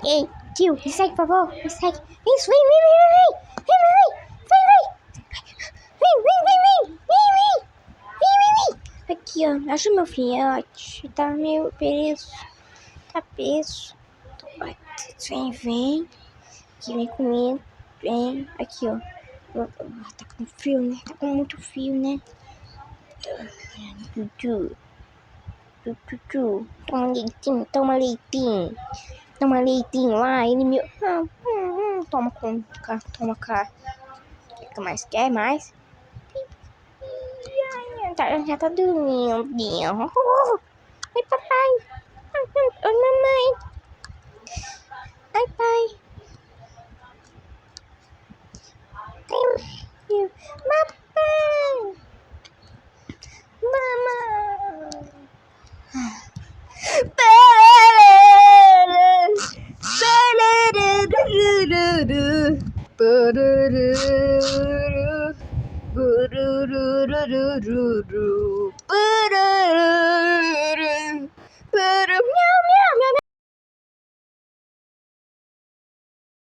Ei, tio, me segue, por favor, me segue. Isso, vem, vem, vem, vem, vem, vem, vem, vem, vem, vem, vem, vem, vem, vem, vem. Aqui, ó, acha meu filhote, tá meio preso, tá preso. Vem, vem, aqui, vem comigo, vem, aqui, ó. Tá com frio, né? Tá com muito frio, né? Tchu, tchu, tchu. Toma leitinho, toma leitinho. Toma leitinho lá, ele me... toma cá, toma cá. O que mais quer? Mais? Já tá dormindo. Oi, papai. Oi, mamãe. Ai, pai. Papai. Mamãe.